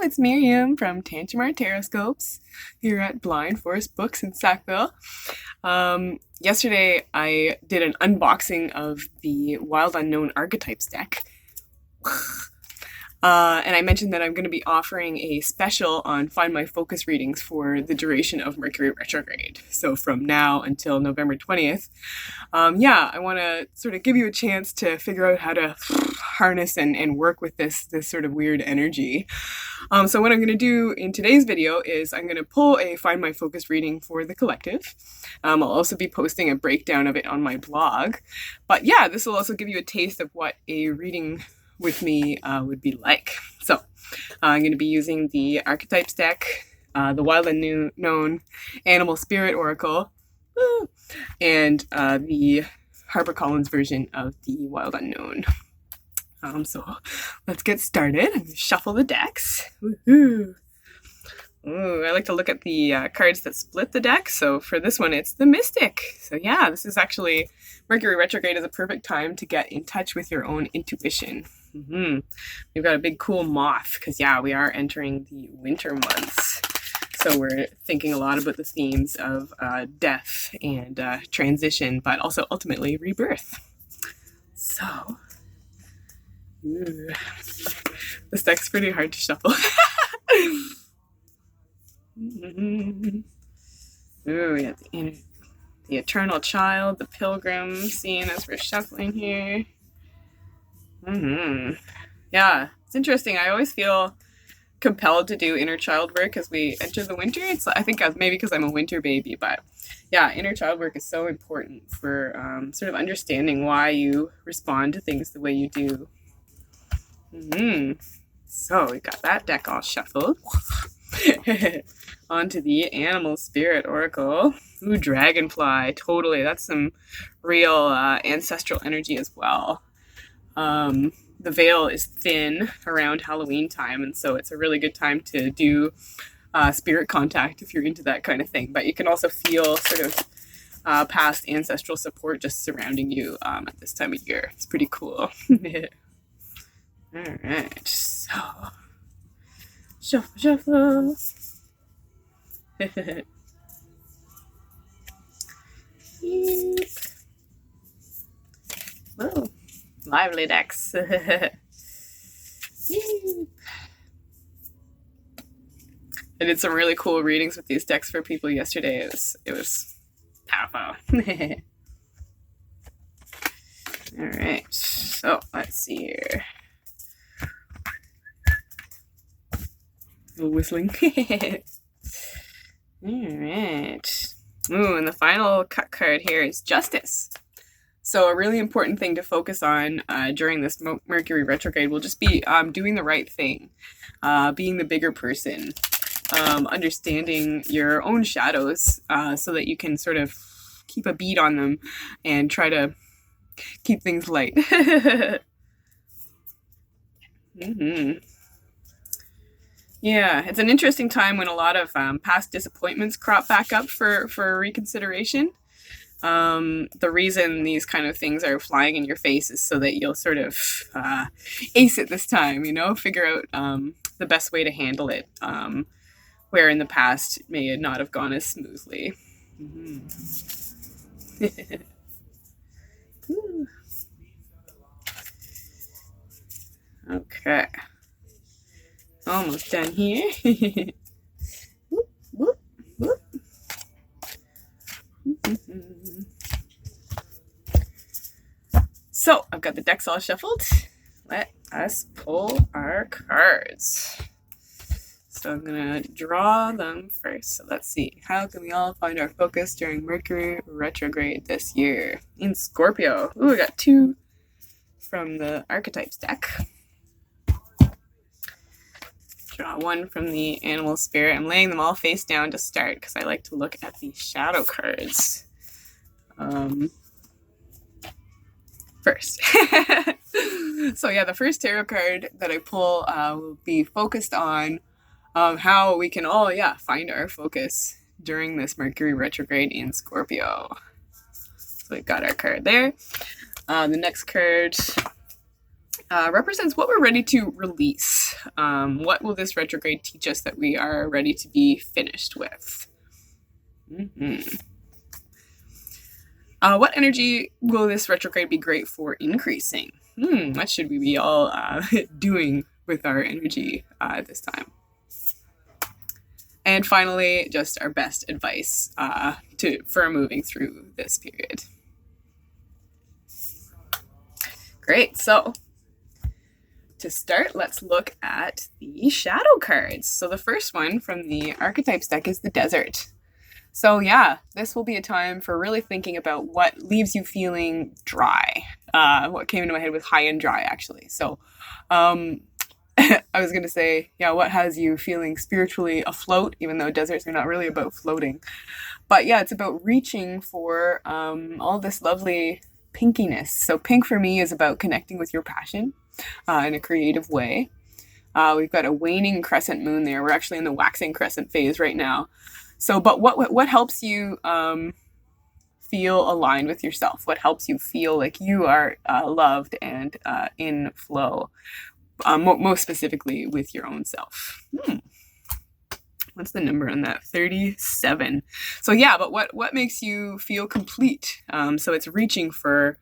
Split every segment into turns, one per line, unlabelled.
it's Miriam from Tantramar Taroscopes here at Blind Forest Books in Sackville. Yesterday I did an unboxing of the Wild Unknown Archetypes deck. And I mentioned that I'm going to be offering a special on Find My Focus readings for the duration of Mercury Retrograde. So from now until November 20th. I want to sort of give you a chance to figure out how to harness and work with this sort of weird energy. So what I'm going to do in today's video is I'm going to pull a Find My Focus reading for the collective. I'll also be posting a breakdown of it on my blog. But yeah, this will also give you a taste of what a reading with me would be like. So I'm going to be using the Archetypes deck, the Wild Unknown Animal Spirit Oracle, and the HarperCollins version of the Wild Unknown. So let's get started. I'm going to shuffle the decks. Woohoo! Ooh, I like to look at the cards that split the deck. So for this one, it's the Mystic. So yeah, this is actually, Mercury Retrograde is a perfect time to get in touch with your own intuition. We've got a big cool moth because yeah, we are entering the winter months. So we're thinking a lot about the themes of death and transition, but also ultimately rebirth. So, this deck's pretty hard to shuffle. We have the Eternal Child, the Pilgrim scene as we're shuffling here. Yeah, it's interesting. I always feel compelled to do inner child work as we enter the winter. It's, I think maybe because I'm a winter baby, but yeah, inner child work is so important for sort of understanding why you respond to things the way you do. So we got that deck all shuffled. Onto the Animal Spirit Oracle. Ooh, Dragonfly. Totally. That's some real ancestral energy as well. The veil is thin around Halloween time, and so it's a really good time to do spirit contact if you're into that kind of thing. But you can also feel sort of past ancestral support just surrounding you at this time of year. It's pretty cool. Alright, so shuffle. Whoa. Lively decks. I did some really cool readings with these decks for people yesterday. It was powerful. All right, so let's see here. A little whistling. All right. Ooh, and the final cut card here is Justice. So a really important thing to focus on during this Mercury retrograde will just be doing the right thing, being the bigger person, understanding your own shadows so that you can sort of keep a beat on them and try to keep things light. Yeah, it's an interesting time when a lot of past disappointments crop back up for reconsideration. The reason these kind of things are flying in your face is so that you'll sort of ace it this time, figure out the best way to handle it, where in the past it may not have gone as smoothly. Okay. Almost done here. Whoop, whoop, whoop. So I've got the decks all shuffled. Let us pull our cards. So I'm gonna draw them first. So let's see. How can we all find our focus during Mercury retrograde this year? In Scorpio. Ooh, I got 2 from the Archetypes deck. Draw 1 from the Animal Spirit. I'm laying them all face down to start because I like to look at the shadow cards first. So yeah, the first tarot card that I pull will be focused on how we can all, find our focus during this Mercury retrograde in Scorpio. So we've got our card there. The next card represents what we're ready to release. What will this retrograde teach us that we are ready to be finished with? Mm-hmm. What energy will this retrograde be great for increasing? What should we be all doing with our energy this time? And finally, just our best advice for moving through this period. Great. So to start, let's look at the shadow cards. So the first one from the archetypes deck is the desert. So yeah, this will be a time for really thinking about what leaves you feeling dry. What came into my head was high and dry, actually. So I was going to say, yeah, what has you feeling spiritually afloat, even though deserts are not really about floating. But yeah, it's about reaching for all this lovely pinkiness. So pink for me is about connecting with your passion in a creative way. We've got a waning crescent moon there. We're actually in the waxing crescent phase right now. So, but what helps you feel aligned with yourself? What helps you feel like you are loved and in flow? Most specifically with your own self. What's the number on that? 37. So yeah, but what makes you feel complete? So it's reaching for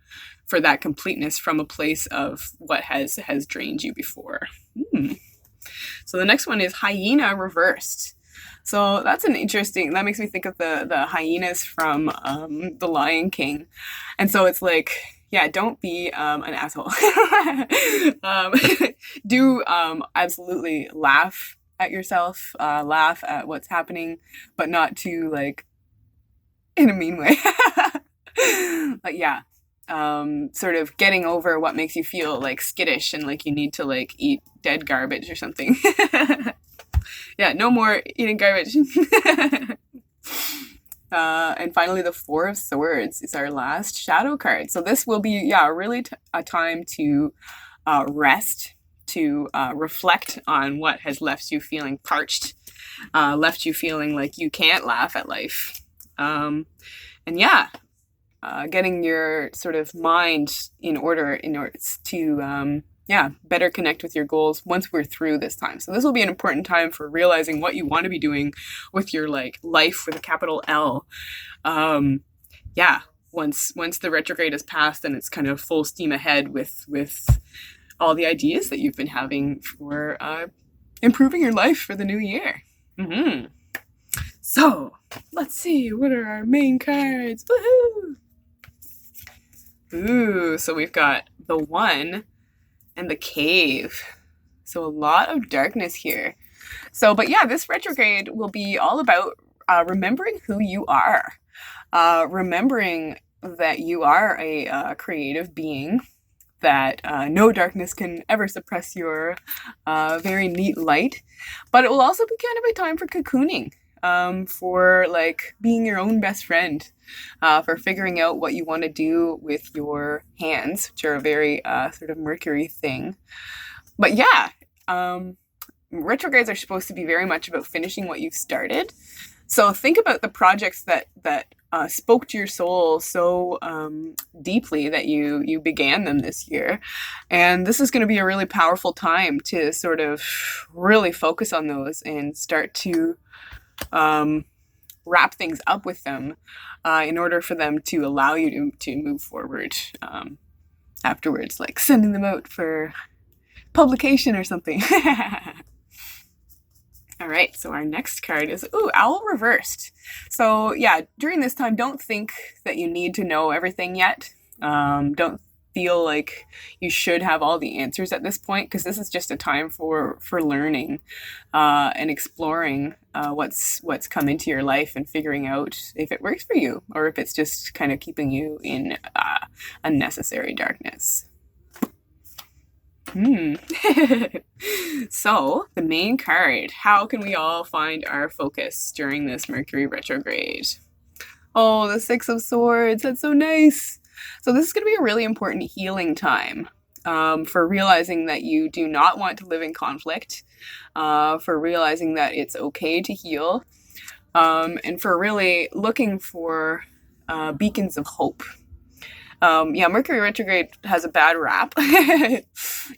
that completeness from a place of what has drained you before. So the next one is hyena reversed. So that's that makes me think of the hyenas from The Lion King. And so it's like, yeah, don't be an asshole. Do absolutely laugh at yourself, laugh at what's happening, but not to like in a mean way. But yeah, sort of getting over what makes you feel like skittish and like you need to like eat dead garbage or something. Yeah, no more eating garbage. And finally, the Four of Swords is our last shadow card. So this will be, really a time to rest, to reflect on what has left you feeling parched, left you feeling like you can't laugh at life. Getting your sort of mind in order to better connect with your goals once we're through this time. So this will be an important time for realizing what you want to be doing with your like life with a capital L. Once the retrograde is passed and it's kind of full steam ahead with all the ideas that you've been having for improving your life for the new year. Mm-hmm. So let's see, what are our main cards? Woohoo! Ooh, so we've got the One and the Cave. So a lot of darkness here. So, but yeah, this retrograde will be all about remembering who you are. Remembering that you are a creative being, that no darkness can ever suppress your very neat light. But it will also be kind of a time for cocooning, for like being your own best friend, for figuring out what you want to do with your hands, which are a very sort of Mercury thing. But yeah, retrogrades are supposed to be very much about finishing what you've started. So think about the projects that spoke to your soul so deeply that you began them this year. And this is going to be a really powerful time to sort of really focus on those and start to wrap things up with them in order for them to allow you to move forward afterwards, like sending them out for publication or something. All right, so our next card is, Owl Reversed. So yeah, during this time, don't think that you need to know everything yet. Don't feel like you should have all the answers at this point, because this is just a time for learning and exploring what's come into your life and figuring out if it works for you or if it's just kind of keeping you in unnecessary darkness. So, the main card. How can we all find our focus during this Mercury retrograde? Oh, the Six of Swords. That's so nice. So this is going to be a really important healing time for realizing that you do not want to live in conflict, for realizing that it's okay to heal, and for really looking for beacons of hope. Mercury retrograde has a bad rap.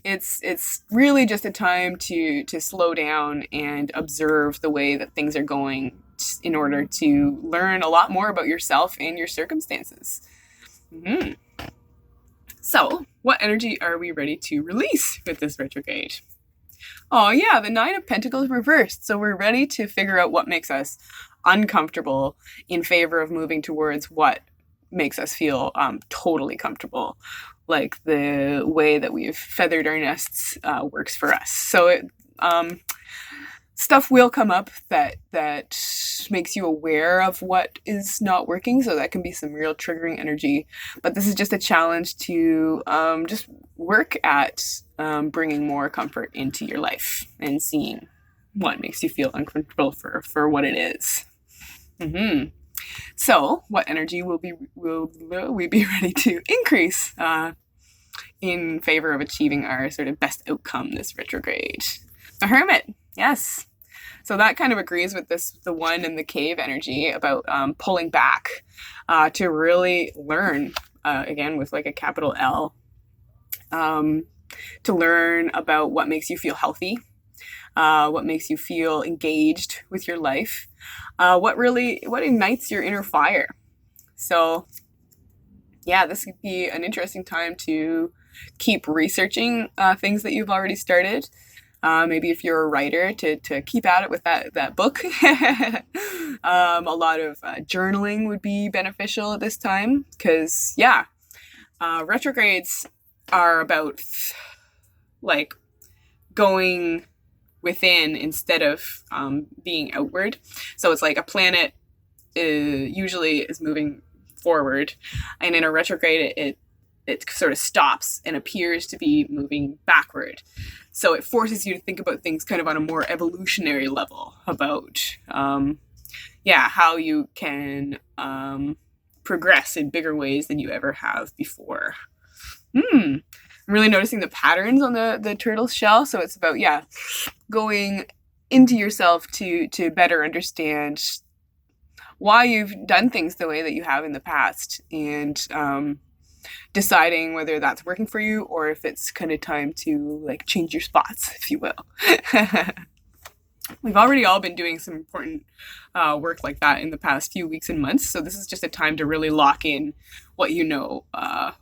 It's really just a time to slow down and observe the way that things are going in order to learn a lot more about yourself and your circumstances. Mm-hmm. So, what energy are we ready to release with this retrograde? Oh, yeah, the Nine of Pentacles reversed. So, we're ready to figure out what makes us uncomfortable in favor of moving towards what makes us feel totally comfortable, like the way that we've feathered our nests works for us. So, stuff will come up that makes you aware of what is not working, so that can be some real triggering energy, but this is just a challenge to just work at bringing more comfort into your life and seeing what makes you feel uncomfortable for what it is. Mm-hmm. So what energy will we be ready to increase in favor of achieving our sort of best outcome this retrograde? The Hermit, yes. So that kind of agrees with the one in the cave energy about pulling back to really learn, again, with like a capital L, to learn about what makes you feel healthy, what makes you feel engaged with your life, what ignites your inner fire. So yeah, this could be an interesting time to keep researching things that you've already started. Maybe if you're a writer, to keep at it with that book. A lot of journaling would be beneficial at this time because, retrogrades are about like going within instead of being outward. So it's like a planet usually is moving forward, and in a retrograde, it sort of stops and appears to be moving backward. So it forces you to think about things kind of on a more evolutionary level about, how you can progress in bigger ways than you ever have before. I'm really noticing the patterns on the turtle shell. So it's about, going into yourself to better understand why you've done things the way that you have in the past, and deciding whether that's working for you or if it's kind of time to like change your spots, if you will. We've already all been doing some important work like that in the past few weeks and months. So this is just a time to really lock in what you know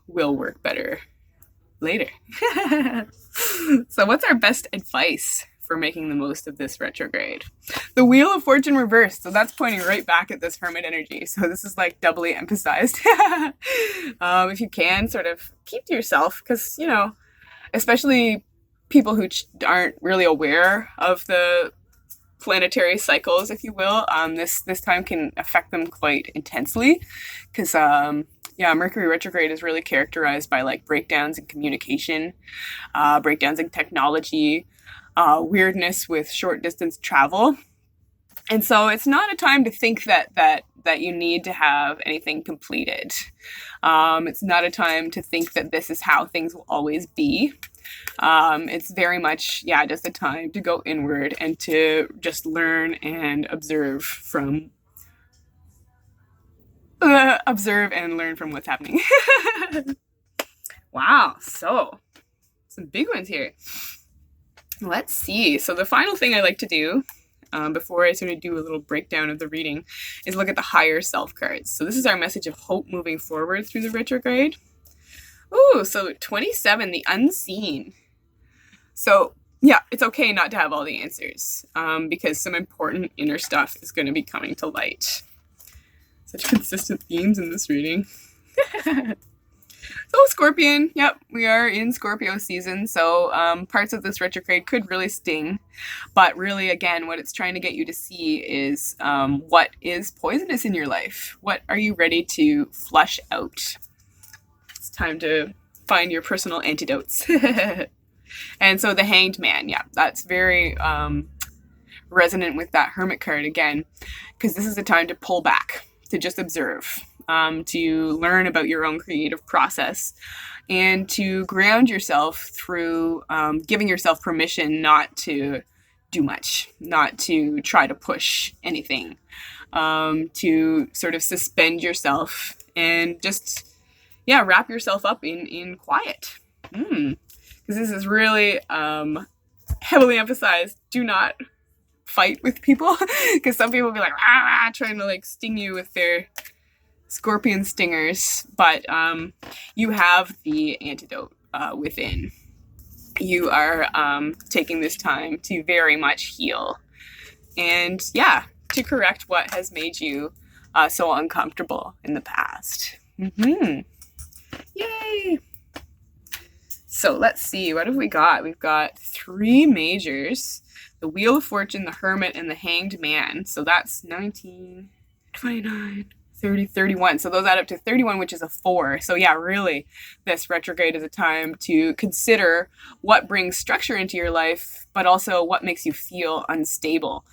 will work better later. So what's our best advice for making the most of this retrograde? The Wheel of Fortune reversed. So that's pointing right back at this Hermit energy. So this is like doubly emphasized. If you can, sort of keep to yourself, because, especially people who aren't really aware of the planetary cycles, if you will, this time can affect them quite intensely, because Mercury retrograde is really characterized by like breakdowns in communication, breakdowns in technology, weirdness with short distance travel. And so it's not a time to think that you need to have anything completed. It's not a time to think that this is how things will always be. It's very much, just a time to go inward and to just learn and observe and learn from what's happening. Wow, so some big ones here. Let's see. So the final thing I like to do before I sort of do a little breakdown of the reading is look at the higher self cards. So this is our message of hope moving forward through the retrograde. Ooh, so 27, the unseen. So it's okay not to have all the answers because some important inner stuff is going to be coming to light. Such consistent themes in this reading. So Scorpion, we are in Scorpio season, so parts of this retrograde could really sting, but really, again, what it's trying to get you to see is what is poisonous in your life. What are you ready to flush out? It's time to find your personal antidotes. And so the Hanged Man, that's very resonant with that Hermit card again, because this is a time to pull back, to just observe. To learn about your own creative process, and to ground yourself through giving yourself permission not to do much, not to try to push anything, to sort of suspend yourself and just, yeah, wrap yourself up in quiet. Because this is really heavily emphasized. Do not fight with people, because some people will be like trying to like sting you with their scorpion stingers, but you have the antidote within. You are taking this time to very much heal and, yeah, to correct what has made you so uncomfortable in the past. Yay! So let's see, what have we got? We've got 3 majors: the Wheel of Fortune, the Hermit, and the Hanged Man. So that's 19, 29, 30, 31. So those add up to 31, which is a 4. So yeah, really, this retrograde is a time to consider what brings structure into your life, but also what makes you feel unstable,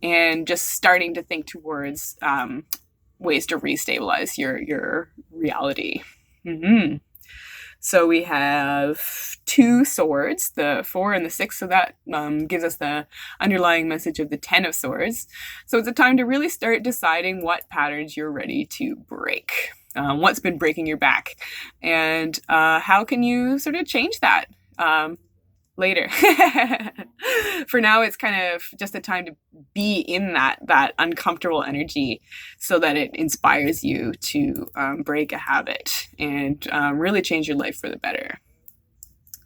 and just starting to think towards ways to restabilize your reality. So we have 2 swords, the 4 and the 6, so that gives us the underlying message of the 10 of swords. So it's a time to really start deciding what patterns you're ready to break, what's been breaking your back, and how can you sort of change that later. For now, it's kind of just a time to be in that uncomfortable energy so that it inspires you to break a habit and really change your life for the better.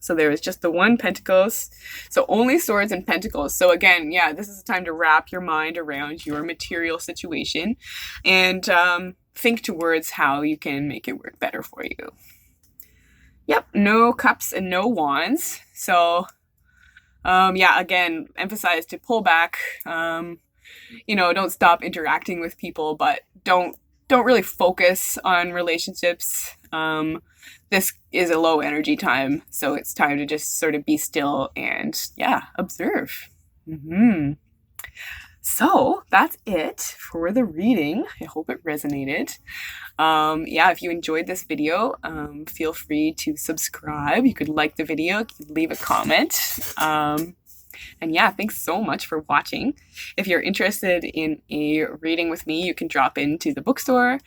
So there is just the 1 pentacles. So only swords and pentacles. So again, yeah, this is a time to wrap your mind around your material situation and think towards how you can make it work better for you. Yep, no cups and no wands. So, yeah, again, emphasize to pull back. Don't stop interacting with people, but don't really focus on relationships. This is a low energy time, so it's time to just sort of be still and, yeah, observe. So that's it for the reading. I hope it resonated. Yeah, if you enjoyed this video, feel free to subscribe. You could like the video, you could leave a comment. And yeah, thanks so much for watching. If you're interested in a reading with me, you can drop into the bookstore.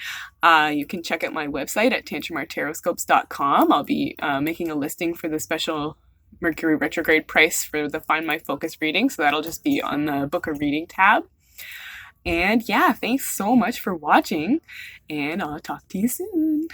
You can check out my website at tantramartaroscopes.com. I'll be making a listing for the special Mercury Retrograde price for the Find My Focus reading, so that'll just be on the Book a Reading tab. And yeah, thanks so much for watching, and I'll talk to you soon.